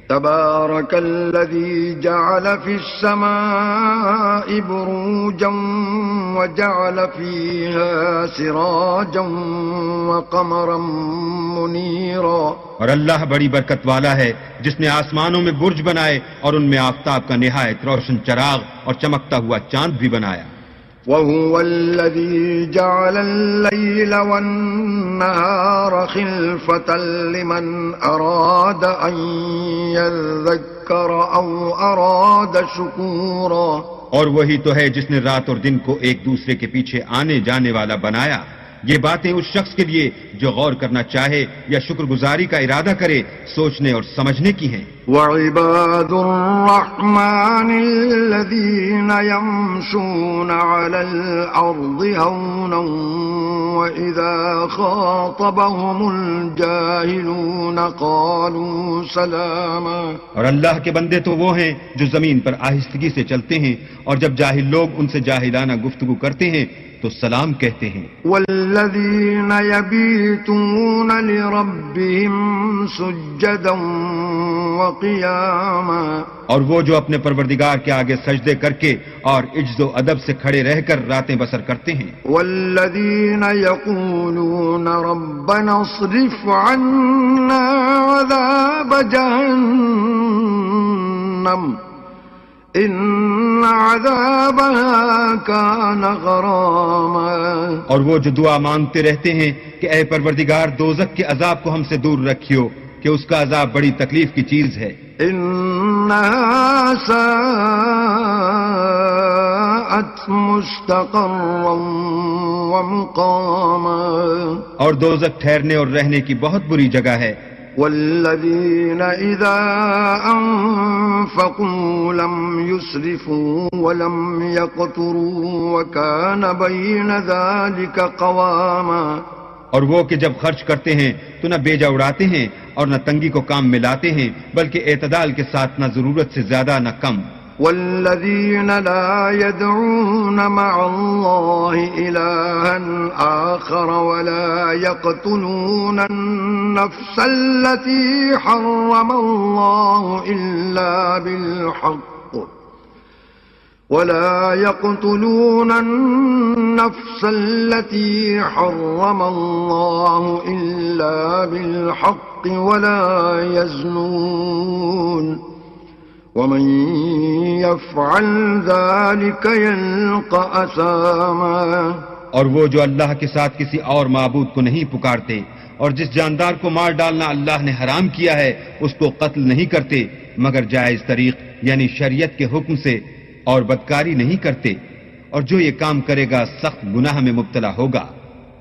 تبارك الذي جعل في السماء بروجا وجعل فيها سراجا وقمرا منيرا. اور اللہ بڑی برکت والا ہے جس نے آسمانوں میں برج بنائے اور ان میں آفتاب کا نہایت روشن چراغ اور چمکتا ہوا چاند بھی بنایا. وهو الذي جعل الليل والنهار خلفة لمن أراد أن يذكر أو أراد شكورا. اور وہی تو ہے جس نے رات اور دن کو ایک دوسرے کے پیچھے آنے جانے والا بنایا. یہ باتیں اس شخص کے لیے جو غور کرنا چاہے یا شکر گزاری کا ارادہ کرے سوچنے اور سمجھنے کی ہیں. وعباد الرحمن الذين يمشون على الأرض هونا وإذا خاطبهم الجاهلون قالوا سلاما. اور اللہ کے بندے تو وہ ہیں جو زمین پر آہستگی سے چلتے ہیں اور جب جاہل لوگ ان سے جاہلانہ گفتگو کرتے ہیں تو سلام کہتے ہیں. والذین یبیتون لربهم سجدا وقیاما. اور وہ جو اپنے پروردگار کے آگے سجدے کر کے اور عجز و ادب سے کھڑے رہ کر راتیں بسر کرتے ہیں. والذین یقولون ربنا اصرف عنا عذاب جہنم ان عذابها كان غراما. اور وہ جو دعا مانگتے رہتے ہیں کہ اے پروردگار دوزخ کے عذاب کو ہم سے دور رکھیو کہ اس کا عذاب بڑی تکلیف کی چیز ہے. انها ساءت مستقرا ومقاما. اور دوزخ ٹھہرنے اور رہنے کی بہت بری جگہ ہے. والذين إذا أنفقوا لم يسرفوا ولم يقتروا وكان بين ذلك قواما. اور وہ کہ جب خرچ کرتے ہیں تو نہ بیجا اڑاتے ہیں اور نہ تنگی کو کام میں لاتے ہیں بلکہ اعتدال کے ساتھ نہ ضرورت سے زیادہ نہ کم. والذين لا يدعون مع الله إلها آخر ولا يقتلون النفس التي حرم الله إلا بالحق ولا يقتلون النفس التي حرم الله إلا بالحق ولا يزنون ومن يفعل ذلك يلقى أثاما. اور وہ جو اللہ کے ساتھ کسی اور معبود کو نہیں پکارتے اور جس جاندار کو مار ڈالنا اللہ نے حرام کیا ہے اس کو قتل نہیں کرتے مگر جائز طریق یعنی شریعت کے حکم سے اور بدکاری نہیں کرتے اور جو یہ کام کرے گا سخت گناہ میں مبتلا ہوگا.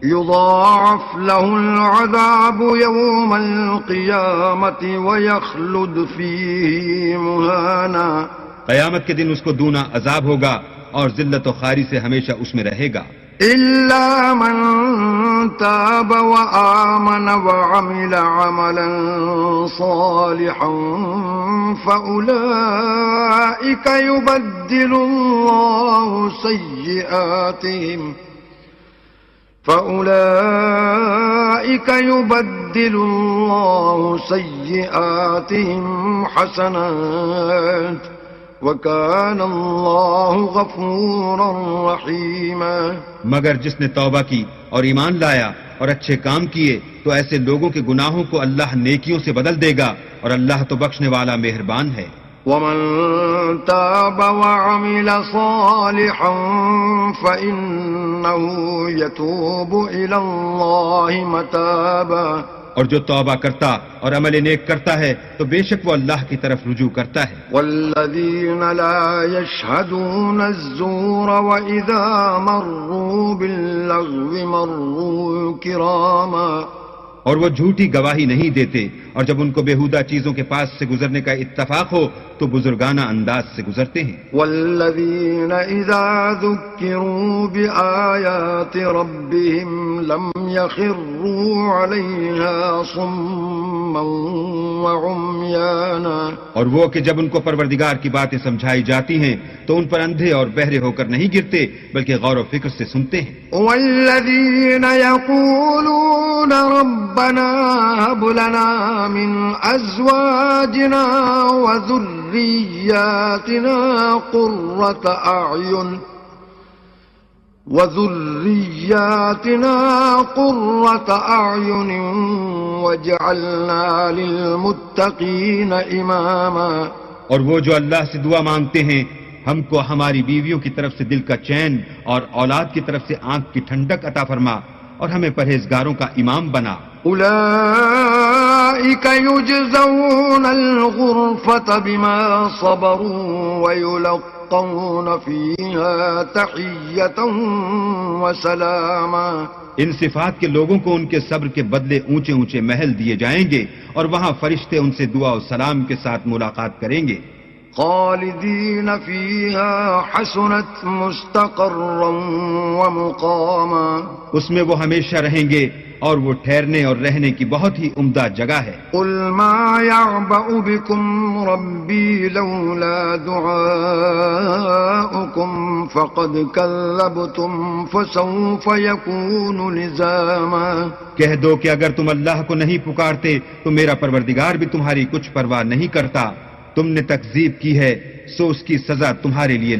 يضاعف له العذاب يوم القيامة ويخلد فيه مهانا. قیامت کے دن اس کو دونا عذاب ہوگا اور ذلت و خواری سے ہمیشہ اس میں رہے گا. إلا من تاب وآمن وعمل عملا صالحا فأولئك يبدل الله سيئاتهم حسنات وَكَانَ اللَّهُ غَفُورًا رَحِيمًا. مگر جس نے توبہ کی اور ایمان لایا اور اچھے کام کیے تو ایسے لوگوں کے گناہوں کو اللہ نیکیوں سے بدل دے گا اور اللہ تو بخشنے والا مہربان ہے. وَمَن تَابَ وَعَمِلَ صَالِحًا فَإِنَّهُ يَتُوبُ إِلَى اللَّهِ مَتَابًا. اور جو توبہ کرتا اور عمل نیک کرتا ہے تو بے شک وہ اللہ کی طرف رجوع کرتا ہے. والذین لا یشہدون الزور وَإِذَا مَرُّوا بِاللَّغْوِ مَرُّوا كِرَامًا. اور وہ جھوٹی گواہی نہیں دیتے اور جب ان کو بےہودہ چیزوں کے پاس سے گزرنے کا اتفاق ہو تو بزرگانہ انداز سے گزرتے ہیں. والذین اذا ذکروا بآیات ربهم لم یخروا علیہا صما صما وعميانا اور وہ کہ جب ان کو پروردگار کی باتیں سمجھائی جاتی ہیں تو ان پر اندھے اور بہرے ہو کر نہیں گرتے بلکہ غور و فکر سے سنتے ہیں. والذين يقولون ربنا هب لنا من أزواجنا وذرياتنا قرة أعين واجعلنا للمتقين إماما. اور وہ جو اللہ سے دعا مانگتے ہیں ہم کو ہماری بیویوں کی طرف سے دل کا چین اور اولاد کی طرف سے آنکھ کی ٹھنڈک عطا فرما اور ہمیں پرہیزگاروں کا امام بنا. أولئك يجزون الغرفة بما صبروا ويلقون فيها تحية وسلاما. ان صفات کے لوگوں کو ان کے صبر کے بدلے اونچے اونچے محل دیے جائیں گے اور وہاں فرشتے ان سے دعا و سلام کے ساتھ ملاقات کریں گے. خالدين فيها حسنت مستقرا ومقاما. اس میں وہ ہمیشہ رہیں گے اور وہ ٹھہرنے اور رہنے کی بہت ہی عمدہ جگہ ہے. قل ما يعبأ بكم ربي لولا دعاؤكم فقد كذبتم فسوف يكون لزاما. کہہ دو کہ اگر تم اللہ کو نہیں پکارتے تو میرا پروردگار بھی تمہاری کچھ پرواہ نہیں کرتا. تم نے تکذیب کی ہے سو اس کی سزا تمہارے لیے